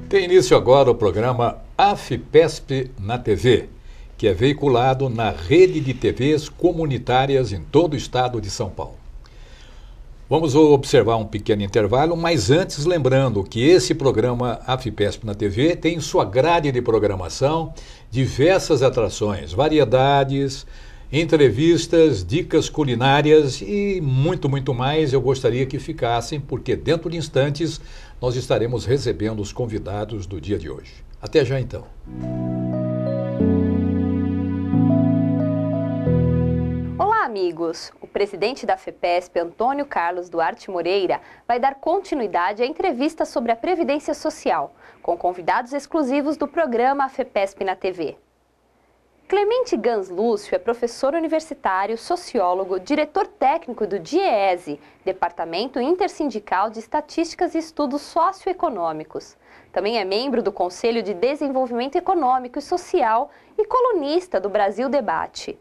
Tem início agora o programa AFPESP na TV, que é veiculado na rede de TVs comunitárias em todo o estado de São Paulo. Vamos observar um pequeno intervalo, mas antes lembrando que esse programa AFPESP na TV tem em sua grade de programação diversas atrações, variedades, entrevistas, dicas culinárias e muito mais. Eu gostaria que ficassem, porque dentro de instantes nós estaremos recebendo os convidados do dia de hoje. Até já então. Olá, amigos! O presidente da AFPESP, Antônio Carlos Duarte Moreira, vai dar continuidade à entrevista sobre a Previdência Social, com convidados exclusivos do programa AFPESP na TV. Clemente Gans Lúcio é professor universitário, sociólogo, diretor técnico do DIEESE, Departamento Intersindical de Estatísticas e Estudos Socioeconômicos. Também é membro do Conselho de Desenvolvimento Econômico e Social e colunista do Brasil Debate.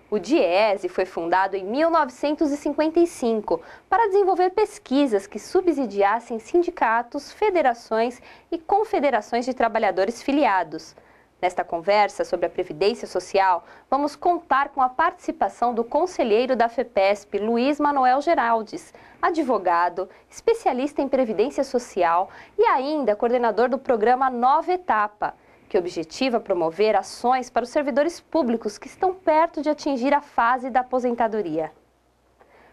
O DIEESE foi fundado em 1955 para desenvolver pesquisas que subsidiassem sindicatos, federações e confederações de trabalhadores filiados. Nesta conversa sobre a Previdência Social, vamos contar com a participação do conselheiro da AFPESP, Luiz Manoel Geraldes, advogado, especialista em Previdência Social e ainda coordenador do programa Nova Etapa, que objetiva promover ações para os servidores públicos que estão perto de atingir a fase da aposentadoria.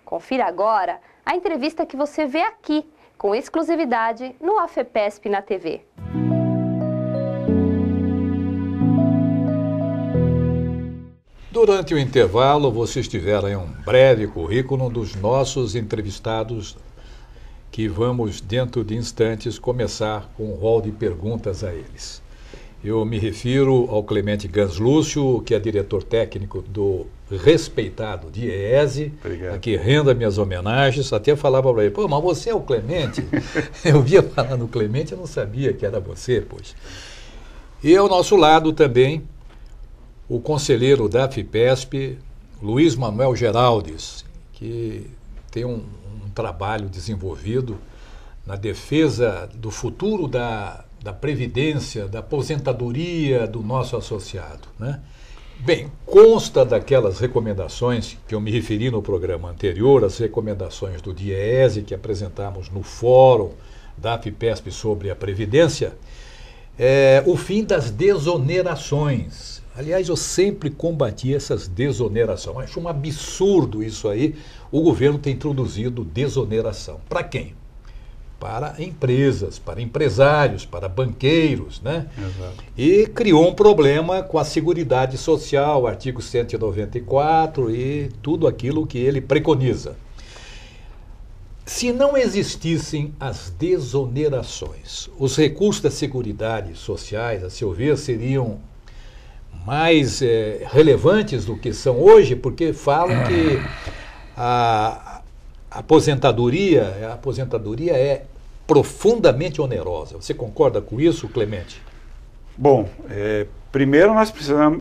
Confira agora a entrevista que você vê aqui, com exclusividade no AFPESP na TV. Durante o intervalo, vocês tiveram um breve currículo dos nossos entrevistados, que vamos, dentro de instantes, começar com um rol de perguntas a eles. Eu me refiro ao Clemente Gans Lúcio, que é diretor técnico do respeitado DIEESE, a que renda minhas homenagens. Até falava para ele, pô, mas você é o Clemente? Eu via falar no Clemente, eu não sabia que era você, pois. E ao nosso lado também, o conselheiro da AFPESP, Luiz Manoel Geraldes, que tem um trabalho desenvolvido na defesa do futuro da Previdência, da aposentadoria do nosso associado, né? Bem, consta daquelas recomendações que eu me referi no programa anterior, as recomendações do DIEESE que apresentamos no fórum da AFPESP sobre a Previdência, o fim das desonerações. Aliás, eu sempre combati essas desonerações. Acho um absurdo isso aí. O governo tem introduzido desoneração. Para quem? Para empresas, para empresários, para banqueiros, né? Exato. E criou um problema com a Seguridade Social, artigo 194 e tudo aquilo que ele preconiza. Se não existissem as desonerações, os recursos da Seguridade Sociais, a seu ver, seriam mais relevantes do que são hoje, porque falam que a aposentadoria é profundamente onerosa. Você concorda com isso, Clemente? Bom, primeiro nós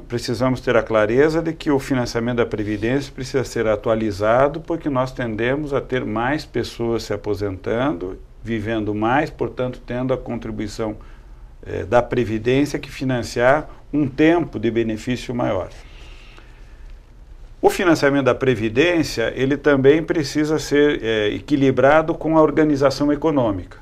precisamos ter a clareza de que o financiamento da Previdência precisa ser atualizado, porque nós tendemos a ter mais pessoas se aposentando, vivendo mais, portanto, tendo a contribuição da Previdência que financiar um tempo de benefício maior. O financiamento da Previdência, ele também precisa ser equilibrado com a organização econômica.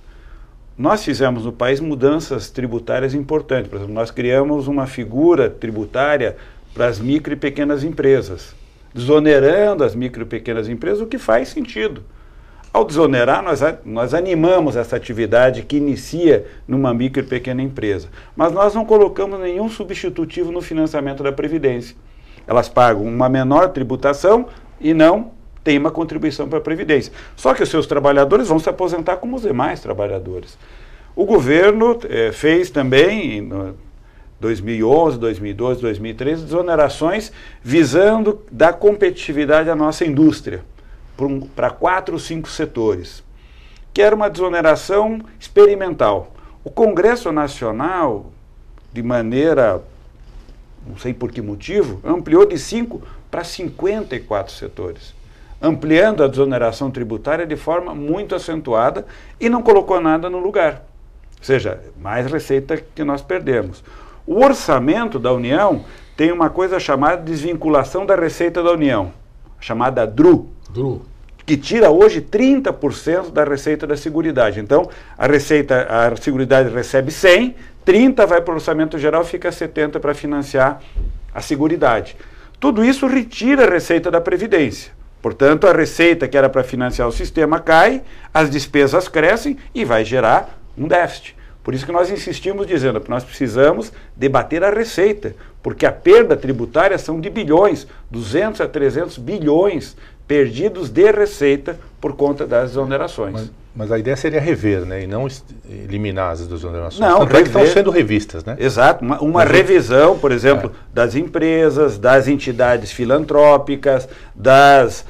Nós fizemos no país mudanças tributárias importantes. Por exemplo, nós criamos uma figura tributária para as micro e pequenas empresas, desonerando as micro e pequenas empresas, o que faz sentido. Ao desonerar, nós animamos essa atividade que inicia numa micro e pequena empresa. Mas nós não colocamos nenhum substitutivo no financiamento da Previdência. Elas pagam uma menor tributação e não tem uma contribuição para a Previdência. Só que os seus trabalhadores vão se aposentar como os demais trabalhadores. O governo fez também, em 2011, 2012, 2013, desonerações visando dar competitividade à nossa indústria, para 4 ou 5 setores, que era uma desoneração experimental. O Congresso Nacional, de maneira, não sei por que motivo, ampliou de 5 para 54 setores, ampliando a desoneração tributária de forma muito acentuada e não colocou nada no lugar. seja, mais receita que nós perdemos. O orçamento da União tem uma coisa chamada desvinculação da receita da União, chamada DRU, que tira hoje 30% da receita da Seguridade. Então, a Seguridade recebe 100, 30 vai para o orçamento geral, fica 70 para financiar a Seguridade. Tudo isso retira a receita da Previdência. Portanto, a receita que era para financiar o sistema cai, as despesas crescem e vai gerar um déficit. Por isso que nós insistimos dizendo que nós precisamos debater a receita, porque a perda tributária são de bilhões, 200 a 300 bilhões perdidos de receita por conta das exonerações. Mas a ideia seria rever, né, e não eliminar as exonerações. Não, tanto é que estão sendo revistas, né? Exato, uma revisão, por exemplo, das empresas, das entidades filantrópicas, das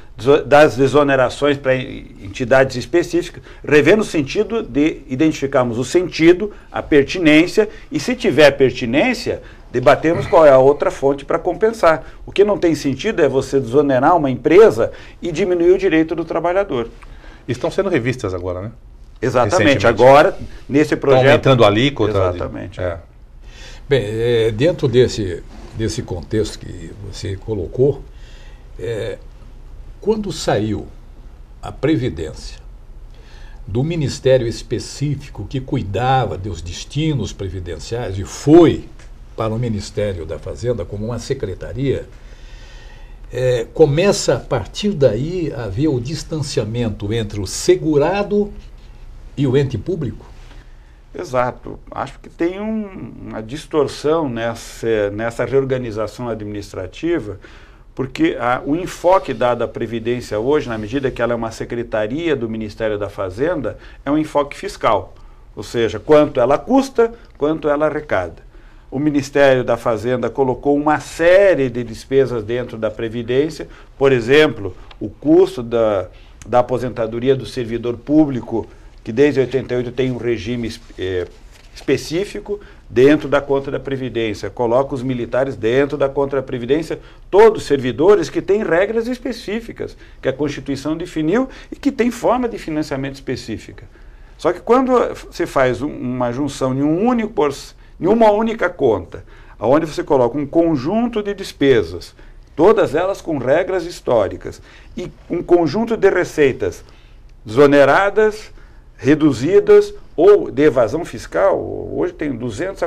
exonerações para entidades específicas, rever no sentido de identificarmos o sentido, a pertinência, e se tiver pertinência, debatemos qual é a outra fonte para compensar. O que não tem sentido é você desonerar uma empresa e diminuir o direito do trabalhador. Estão sendo revistas agora, né? Exatamente, agora, nesse projeto... Estão aumentando a alíquota. Exatamente. Bem, dentro desse contexto que você colocou, quando saiu a Previdência do Ministério específico que cuidava dos destinos previdenciários e foi para o Ministério da Fazenda como uma secretaria, começa a partir daí a haver o distanciamento entre o segurado e o ente público? Exato. Acho que tem uma distorção nessa reorganização administrativa, porque o enfoque dado à Previdência hoje, na medida que ela é uma secretaria do Ministério da Fazenda, é um enfoque fiscal, ou seja, quanto ela custa, quanto ela arrecada. O Ministério da Fazenda colocou uma série de despesas dentro da Previdência, por exemplo, o custo da aposentadoria do servidor público, que desde 88 tem um regime específico dentro da conta da Previdência, coloca os militares dentro da conta da Previdência, todos os servidores que têm regras específicas, que a Constituição definiu e que tem forma de financiamento específica. Só que quando você faz uma junção em uma única conta, onde você coloca um conjunto de despesas, todas elas com regras históricas, e um conjunto de receitas desoneradas, reduzidas ou de evasão fiscal, hoje tem 300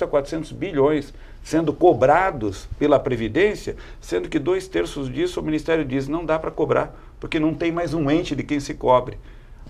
a 400 bilhões sendo cobrados pela Previdência, sendo que 2/3 disso o Ministério diz não dá para cobrar, porque não tem mais um ente de quem se cobre.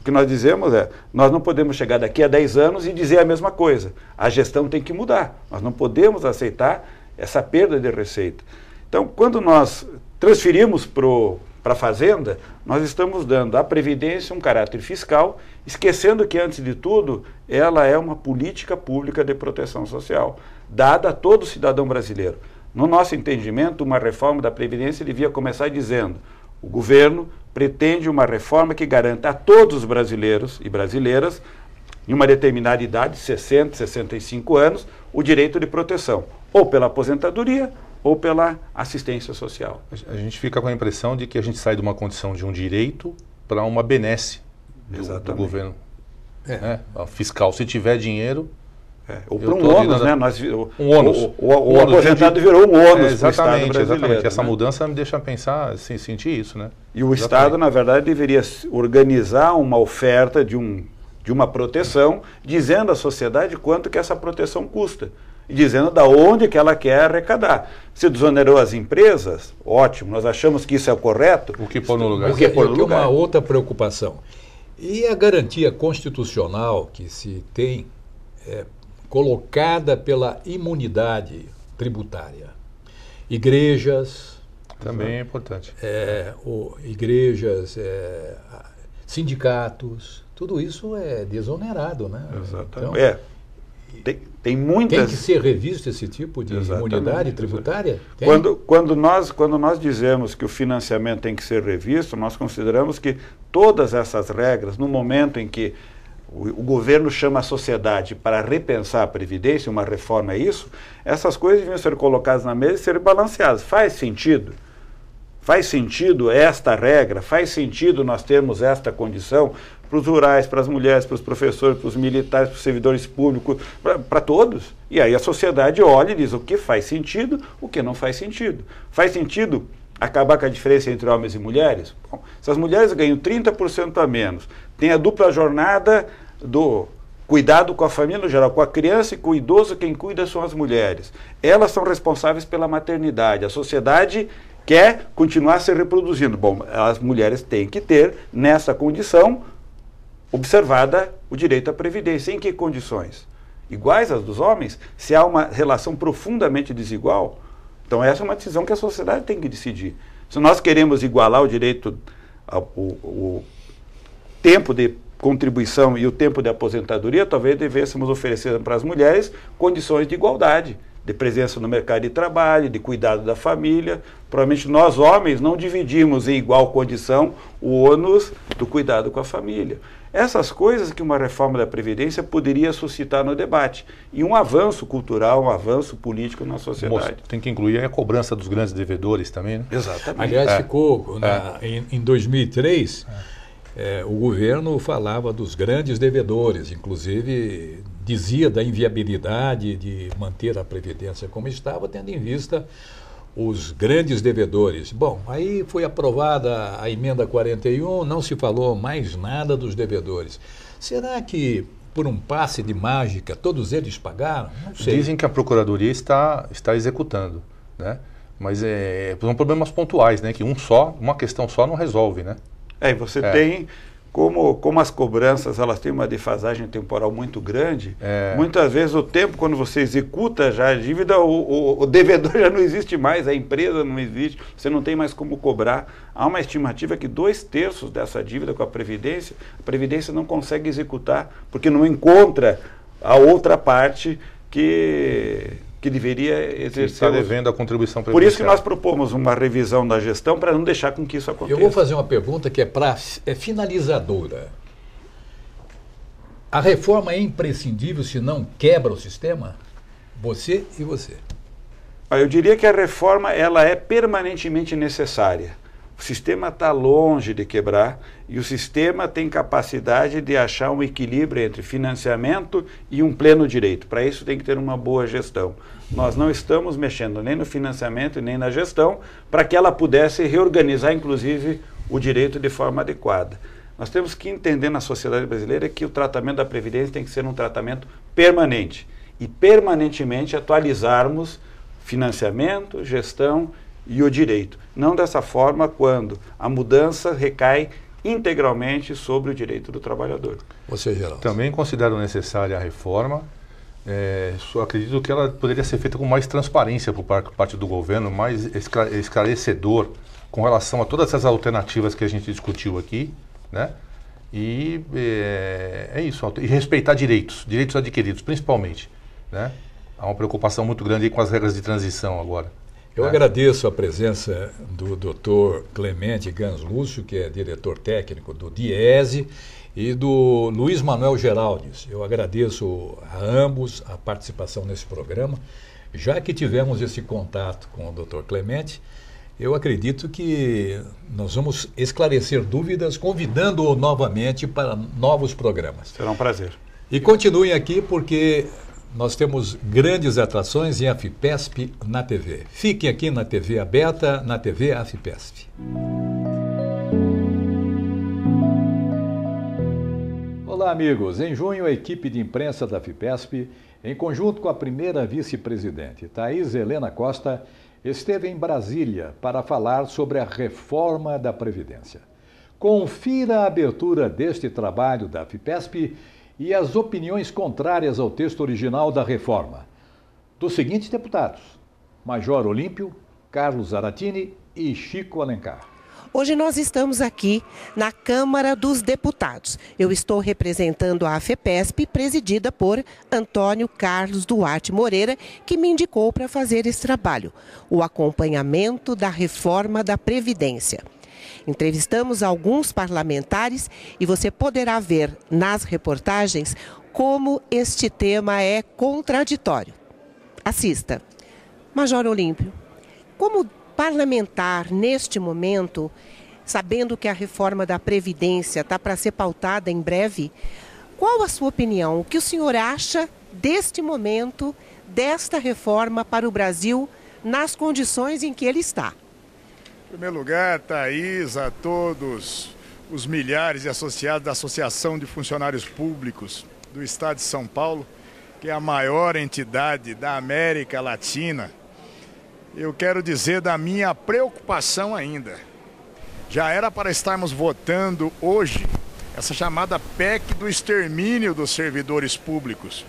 O que nós dizemos nós não podemos chegar daqui a 10 anos e dizer a mesma coisa. A gestão tem que mudar. Nós não podemos aceitar essa perda de receita. Então, quando nós transferimos para a Fazenda, nós estamos dando à Previdência um caráter fiscal, esquecendo que, antes de tudo, ela é uma política pública de proteção social, dada a todo cidadão brasileiro. No nosso entendimento, uma reforma da Previdência devia começar dizendo: o governo pretende uma reforma que garanta a todos os brasileiros e brasileiras, em uma determinada idade, 60, 65 anos, o direito de proteção, ou pela aposentadoria, ou pela assistência social. A gente fica com a impressão de que a gente sai de uma condição de um direito para uma benesse do governo fiscal. Se tiver dinheiro... ou para um ônus, né? Um ônus. O aposentado virou um ônus para o Estado brasileiro. Exatamente. Essa mudança me deixa pensar, sentir isso, né? E o Estado, na verdade, deveria organizar uma oferta de uma proteção, dizendo à sociedade quanto que essa proteção custa. E dizendo da onde que ela quer arrecadar. Se desonerou as empresas, ótimo, nós achamos que isso é o correto. O que pôr no lugar. Mas eu tenho uma outra preocupação. E a garantia constitucional que se tem colocada pela imunidade tributária? Igrejas... Também é importante. Igrejas, sindicatos, tudo isso é desonerado, né? Exatamente. Então, tem muitas... Tem que ser revisto esse tipo de imunidade tributária? Quando nós dizemos que o financiamento tem que ser revisto, nós consideramos que todas essas regras, no momento em que o governo chama a sociedade para repensar a Previdência, uma reforma é isso, essas coisas deviam ser colocadas na mesa e serem balanceadas. Faz sentido? Faz sentido esta regra? Faz sentido nós termos esta condição? para os rurais, para as mulheres, para os professores, para os militares, para os servidores públicos, para todos. E aí a sociedade olha e diz o que faz sentido, o que não faz sentido. Faz sentido acabar com a diferença entre homens e mulheres? Bom, se as mulheres ganham 30% a menos, tem a dupla jornada do cuidado com a família no geral, com a criança e com o idoso, quem cuida são as mulheres. Elas são responsáveis pela maternidade. A sociedade quer continuar se reproduzindo. Bom, as mulheres têm que ter, nessa condição, observada o direito à previdência. Em que condições? Iguais às dos homens? Se há uma relação profundamente desigual? Então essa é uma decisão que a sociedade tem que decidir. Se nós queremos igualar o direito, o tempo de contribuição e o tempo de aposentadoria, talvez devêssemos oferecer para as mulheres condições de igualdade, de presença no mercado de trabalho, de cuidado da família. Provavelmente nós, homens, não dividimos em igual condição o ônus do cuidado com a família. Essas coisas que uma reforma da Previdência poderia suscitar no debate. E um avanço cultural, um avanço político na sociedade. Tem que incluir a cobrança dos grandes devedores também, né? Exatamente. Aliás, ficou em 2003, o governo falava dos grandes devedores, inclusive dizia da inviabilidade de manter a Previdência como estava, tendo em vista os grandes devedores. Bom, aí foi aprovada a emenda 41, não se falou mais nada dos devedores. Será que, por um passe de mágica, todos eles pagaram? Não sei. Dizem que a Procuradoria está executando, né? Mas são problemas pontuais, né? Que uma questão só não resolve, né? E você tem, como as cobranças elas têm uma defasagem temporal muito grande, muitas vezes o tempo, quando você executa já a dívida, o devedor já não existe mais, a empresa não existe, você não tem mais como cobrar. Há uma estimativa que 2/3 dessa dívida com a Previdência não consegue executar, porque não encontra a outra parte que deveria exercer. Está devendo a contribuição previdenciária. Por isso que nós propomos uma revisão da gestão para não deixar com que isso aconteça. Eu vou fazer uma pergunta que é finalizadora. A reforma é imprescindível se não quebra o sistema? Você e você. Eu diria que a reforma ela é permanentemente necessária. O sistema está longe de quebrar e o sistema tem capacidade de achar um equilíbrio entre financiamento e um pleno direito. Para isso tem que ter uma boa gestão. Nós não estamos mexendo nem no financiamento nem na gestão para que ela pudesse reorganizar, inclusive, o direito de forma adequada. Nós temos que entender na sociedade brasileira que o tratamento da Previdência tem que ser um tratamento permanente e permanentemente atualizarmos financiamento, gestão e o direito. Não dessa forma quando a mudança recai integralmente sobre o direito do trabalhador. Você, Geraldo. Também considero necessária a reforma. Só acredito que ela poderia ser feita com mais transparência por parte do governo, mais esclarecedor com relação a todas essas alternativas que a gente discutiu aqui, né? E é isso, e respeitar direitos adquiridos, principalmente, né? Há uma preocupação muito grande aí com as regras de transição agora. Eu agradeço a presença do Dr. Clemente Gans Lúcio, que é diretor técnico do DIESE, e do Luiz Manuel Geraldes. Eu agradeço a ambos a participação nesse programa. Já que tivemos esse contato com o Dr. Clemente, eu acredito que nós vamos esclarecer dúvidas, convidando-o novamente para novos programas. Será um prazer. E continuem aqui porque nós temos grandes atrações em AFIPESP na TV. Fiquem aqui na TV aberta, na TV AFIPESP. Olá, amigos. Em junho, a equipe de imprensa da AFIPESP, em conjunto com a primeira vice-presidente, Thaís Helena Costa, esteve em Brasília para falar sobre a reforma da Previdência. Confira a abertura deste trabalho da AFIPESP e as opiniões contrárias ao texto original da reforma dos seguintes deputados: Major Olímpio, Carlos Aratini e Chico Alencar. Hoje nós estamos aqui na Câmara dos Deputados. Eu estou representando a AFIPESP, presidida por Antônio Carlos Duarte Moreira, que me indicou para fazer esse trabalho, o acompanhamento da reforma da Previdência. Entrevistamos alguns parlamentares e você poderá ver nas reportagens como este tema é contraditório. Assista. Major Olímpio, como parlamentar neste momento, sabendo que a reforma da Previdência está para ser pautada em breve, qual a sua opinião? O que o senhor acha deste momento, desta reforma para o Brasil, nas condições em que ele está? Em primeiro lugar, Thaís, a todos os milhares de associados da Associação de Funcionários Públicos do Estado de São Paulo, que é a maior entidade da América Latina, eu quero dizer da minha preocupação ainda. Já era para estarmos votando hoje essa chamada PEC do extermínio dos servidores públicos.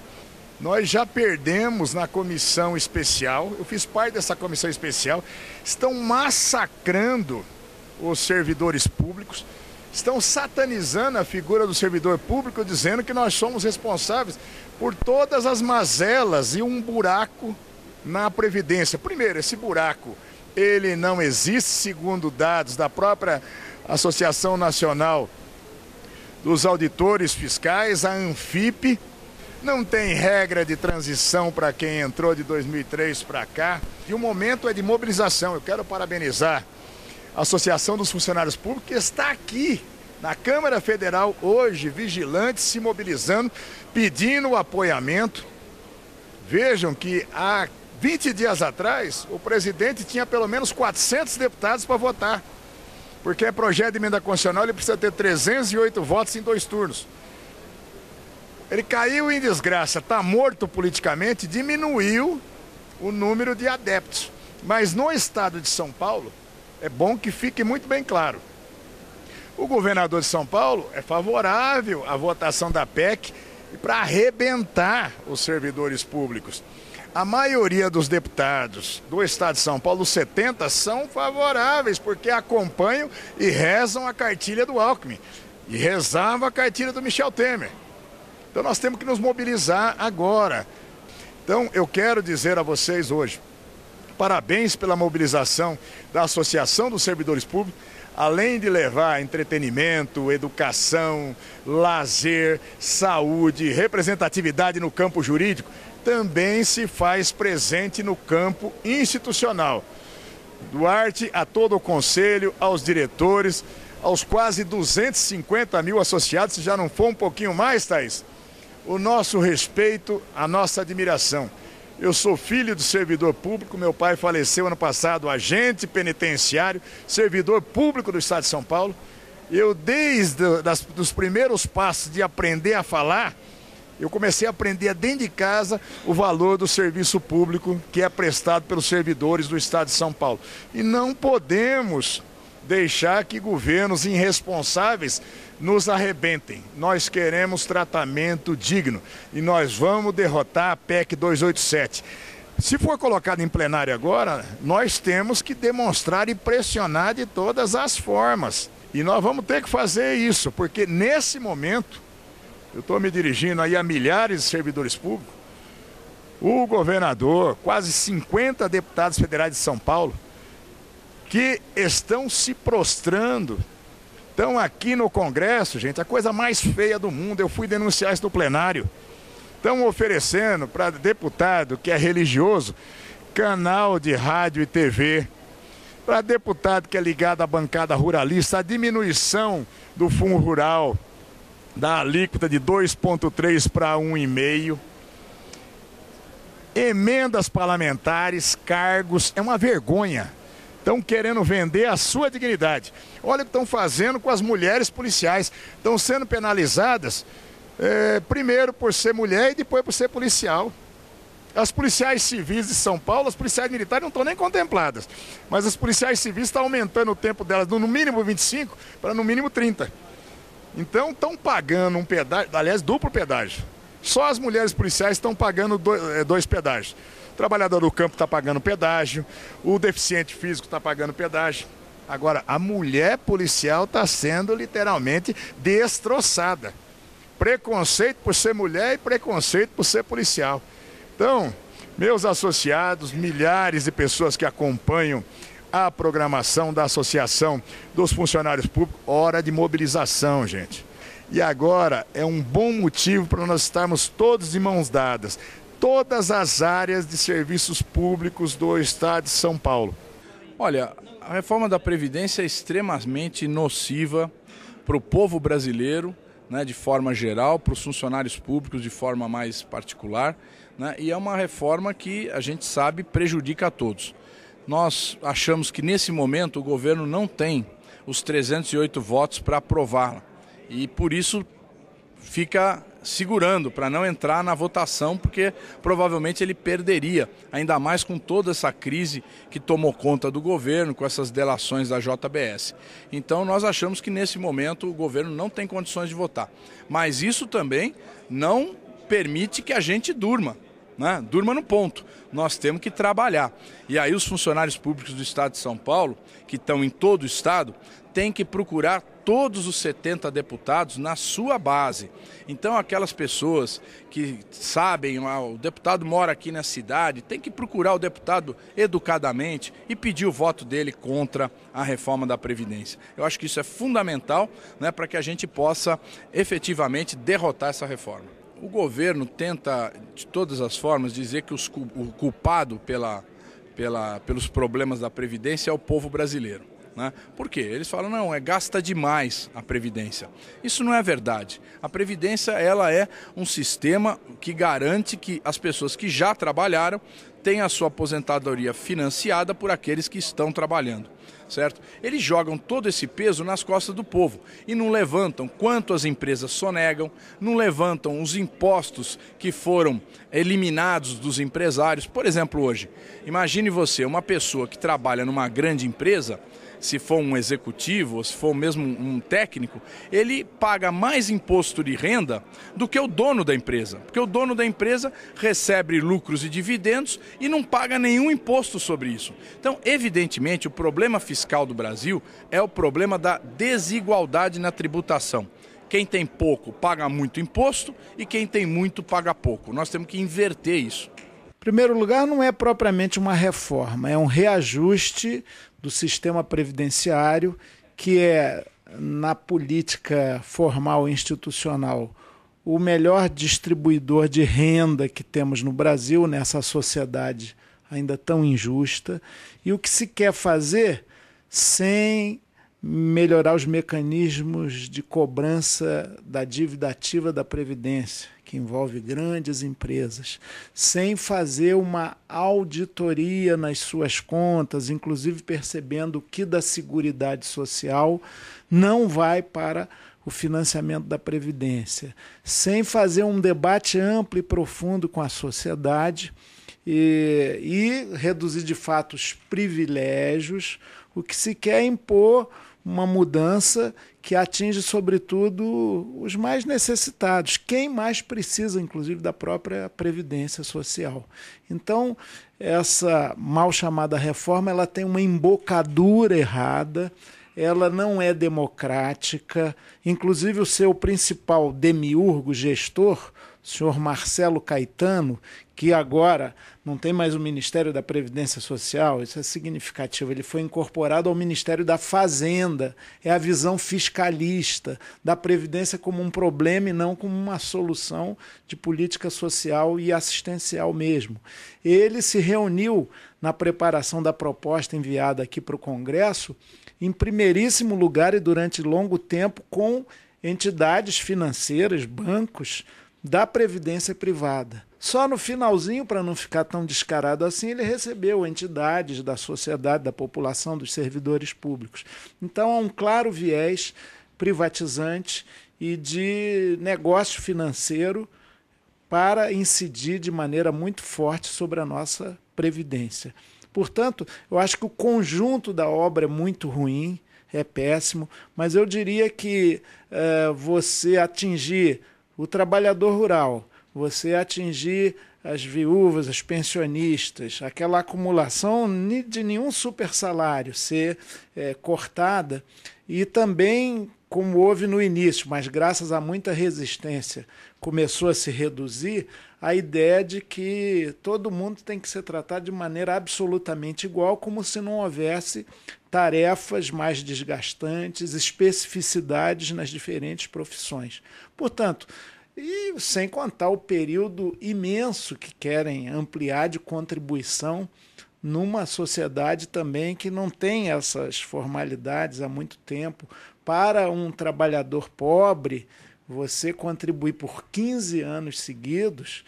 Nós já perdemos na comissão especial, eu fiz parte dessa comissão especial, estão massacrando os servidores públicos, estão satanizando a figura do servidor público, dizendo que nós somos responsáveis por todas as mazelas e um buraco na Previdência. Primeiro, esse buraco, ele não existe, segundo dados da própria Associação Nacional dos Auditores Fiscais, a ANFIP. Não tem regra de transição para quem entrou de 2003 para cá. E o momento é de mobilização. Eu quero parabenizar a Associação dos Funcionários Públicos, que está aqui na Câmara Federal hoje, vigilante, se mobilizando, pedindo o apoiamento. Vejam que há 20 dias atrás, o presidente tinha pelo menos 400 deputados para votar. Porque é projeto de emenda constitucional, ele precisa ter 308 votos em 2 turnos. Ele caiu em desgraça, está morto politicamente, diminuiu o número de adeptos. Mas no estado de São Paulo, é bom que fique muito bem claro. O governador de São Paulo é favorável à votação da PEC para arrebentar os servidores públicos. A maioria dos deputados do estado de São Paulo, os 70, são favoráveis, porque acompanham e rezam a cartilha do Alckmin. E rezavam a cartilha do Michel Temer. Então nós temos que nos mobilizar agora. Então eu quero dizer a vocês hoje, parabéns pela mobilização da Associação dos Servidores Públicos, além de levar entretenimento, educação, lazer, saúde, representatividade no campo jurídico, também se faz presente no campo institucional. Duarte, a todo o conselho, aos diretores, aos quase 250 mil associados, se já não for um pouquinho mais, Thaís, o nosso respeito, a nossa admiração. Eu sou filho de servidor público, meu pai faleceu ano passado, agente penitenciário, servidor público do estado de São Paulo. Eu, desde os primeiros passos de aprender a falar, eu comecei a aprender dentro de casa o valor do serviço público que é prestado pelos servidores do estado de São Paulo. E não podemos deixar que governos irresponsáveis nos arrebentem. Nós queremos tratamento digno e nós vamos derrotar a PEC 287. Se for colocado em plenário agora, nós temos que demonstrar e pressionar de todas as formas. E nós vamos ter que fazer isso, porque nesse momento, eu estou me dirigindo aí a milhares de servidores públicos, o governador, quase 50 deputados federais de São Paulo, que estão se prostrando, estão aqui no Congresso, gente, a coisa mais feia do mundo, eu fui denunciar isso no plenário, estão oferecendo para deputado que é religioso, canal de rádio e TV, para deputado que é ligado à bancada ruralista, a diminuição do fundo rural, da alíquota de 2,3 para 1,5, emendas parlamentares, cargos, é uma vergonha. Estão querendo vender a sua dignidade. Olha o que estão fazendo com as mulheres policiais. Estão sendo penalizadas, primeiro por ser mulher e depois por ser policial. As policiais civis de São Paulo, as policiais militares não estão nem contempladas. Mas as policiais civis estão aumentando o tempo delas no mínimo 25 para no mínimo 30. Então estão pagando um pedágio, aliás, duplo pedágio. Só as mulheres policiais estão pagando dois pedágios. O trabalhador do campo está pagando pedágio, o deficiente físico está pagando pedágio. Agora, a mulher policial está sendo literalmente destroçada. Preconceito por ser mulher e preconceito por ser policial. Então, meus associados, milhares de pessoas que acompanham a programação da Associação dos Funcionários Públicos, hora de mobilização, gente. E agora é um bom motivo para nós estarmos todos de mãos dadas. Todas as áreas de serviços públicos do estado de São Paulo. Olha, a reforma da Previdência é extremamente nociva para o povo brasileiro, né, de forma geral, para os funcionários públicos de forma mais particular, né, e é uma reforma que a gente sabe prejudica a todos. Nós achamos que nesse momento o governo não tem os 308 votos para aprová-la e por isso fica segurando para não entrar na votação, porque provavelmente ele perderia, ainda mais com toda essa crise que tomou conta do governo, com essas delações da JBS. Então nós achamos que nesse momento o governo não tem condições de votar. Mas isso também não permite que a gente durma, né? Durma no ponto. Nós temos que trabalhar. E aí os funcionários públicos do Estado de São Paulo, que estão em todo o Estado, têm que procurar todos os 70 deputados na sua base. Então aquelas pessoas que sabem, o deputado mora aqui na cidade, tem que procurar o deputado educadamente e pedir o voto dele contra a reforma da Previdência. Eu acho que isso é fundamental, né, para que a gente possa efetivamente derrotar essa reforma. O governo tenta, de todas as formas, dizer que o culpado pelos problemas da Previdência é o povo brasileiro. Né? Por quê? Eles falam, não, gasta demais a Previdência. Isso não é verdade. A Previdência ela é um sistema que garante que as pessoas que já trabalharam tenham a sua aposentadoria financiada por aqueles que estão trabalhando. Certo? Eles jogam todo esse peso nas costas do povo e não levantam quanto as empresas sonegam, não levantam os impostos que foram eliminados dos empresários. Por exemplo, hoje, imagine você, uma pessoa que trabalha numa grande empresa, se for um executivo, ou se for mesmo um técnico, ele paga mais imposto de renda do que o dono da empresa. Porque o dono da empresa recebe lucros e dividendos e não paga nenhum imposto sobre isso. Então, evidentemente, o problema fiscal do Brasil é o problema da desigualdade na tributação. Quem tem pouco paga muito imposto e quem tem muito paga pouco. Nós temos que inverter isso. Em primeiro lugar, não é propriamente uma reforma, é um reajuste do sistema previdenciário, que é, na política formal e institucional, o melhor distribuidor de renda que temos no Brasil, nessa sociedade ainda tão injusta, e o que se quer fazer sem melhorar os mecanismos de cobrança da dívida ativa da Previdência, que envolve grandes empresas, sem fazer uma auditoria nas suas contas, inclusive percebendo que da Seguridade Social não vai para o financiamento da Previdência, sem fazer um debate amplo e profundo com a sociedade e reduzir de fato os privilégios. O que se quer é impor uma mudança que atinge, sobretudo, os mais necessitados, quem mais precisa, inclusive, da própria Previdência Social. Então, essa mal chamada reforma, ela tem uma embocadura errada, ela não é democrática, inclusive o seu principal demiurgo gestor, o senhor Marcelo Caetano, que agora não tem mais o Ministério da Previdência Social, isso é significativo, ele foi incorporado ao Ministério da Fazenda, é a visão fiscalista da Previdência como um problema e não como uma solução de política social e assistencial mesmo. Ele se reuniu na preparação da proposta enviada aqui para o Congresso, em primeiríssimo lugar e durante longo tempo, com entidades financeiras, bancos, da Previdência Privada. Só no finalzinho, para não ficar tão descarado assim, ele recebeu entidades da sociedade, da população, dos servidores públicos. Então há um claro viés privatizante e de negócio financeiro para incidir de maneira muito forte sobre a nossa Previdência. Portanto, eu acho que o conjunto da obra é muito ruim, é péssimo, mas eu diria que você atingir o trabalhador rural, você atingir as viúvas, os pensionistas, aquela acumulação de nenhum super salário ser cortada e também, como houve no início, mas graças a muita resistência, começou a se reduzir, a ideia de que todo mundo tem que ser tratado de maneira absolutamente igual, como se não houvesse tarefas mais desgastantes, especificidades nas diferentes profissões. Portanto, e sem contar o período imenso que querem ampliar de contribuição numa sociedade também que não tem essas formalidades há muito tempo. Para um trabalhador pobre, você contribuir por 15 anos seguidos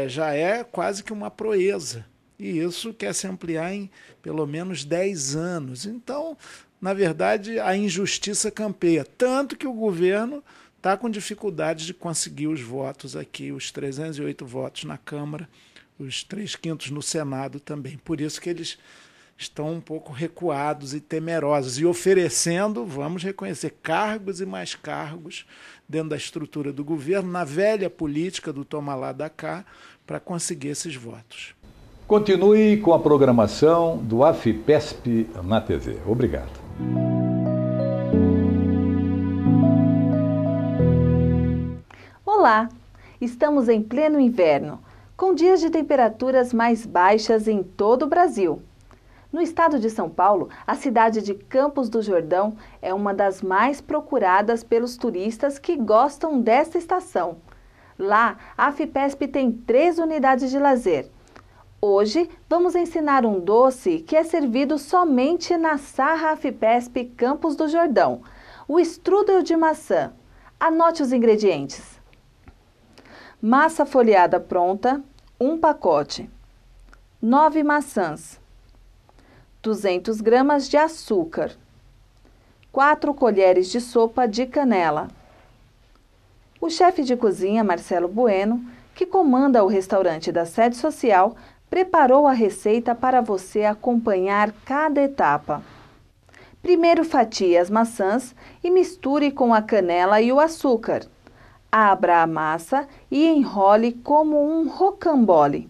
já é quase que uma proeza. E isso quer se ampliar em pelo menos 10 anos. Então, na verdade, a injustiça campeia. Tanto que o governo está com dificuldade de conseguir os votos aqui, os 308 votos na Câmara, os 3/5 no Senado também. Por isso que eles estão um pouco recuados e temerosos e oferecendo, vamos reconhecer, cargos e mais cargos dentro da estrutura do governo, na velha política do toma lá da cá, para conseguir esses votos. Continue com a programação do AFIPESP na TV. Obrigado. Olá! Estamos em pleno inverno, com dias de temperaturas mais baixas em todo o Brasil. No estado de São Paulo, a cidade de Campos do Jordão é uma das mais procuradas pelos turistas que gostam desta estação. Lá, a AFIPESP tem 3 unidades de lazer. Hoje, vamos ensinar um doce que é servido somente na Sarra AFIPESP Campos do Jordão, o strudel de maçã. Anote os ingredientes. Massa folheada pronta, 1 pacote. 9 maçãs. 200 gramas de açúcar. 4 colheres de sopa de canela. O chefe de cozinha, Marcelo Bueno, que comanda o restaurante da sede social, preparou a receita para você acompanhar cada etapa. Primeiro fatie as maçãs e misture com a canela e o açúcar. Abra a massa e enrole como um rocambole.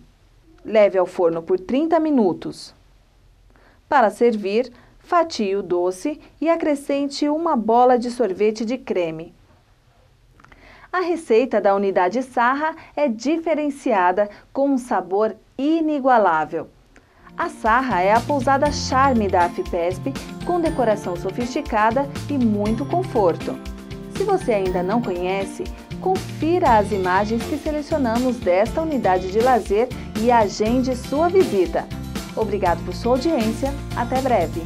Leve ao forno por 30 minutos. Para servir, fatie o doce e acrescente uma bola de sorvete de creme. A receita da unidade Sarra é diferenciada com um sabor inigualável. A Sarra é a pousada charme da AFIPESP, com decoração sofisticada e muito conforto. Se você ainda não conhece, confira as imagens que selecionamos desta unidade de lazer e agende sua visita. Obrigado por sua audiência. Até breve.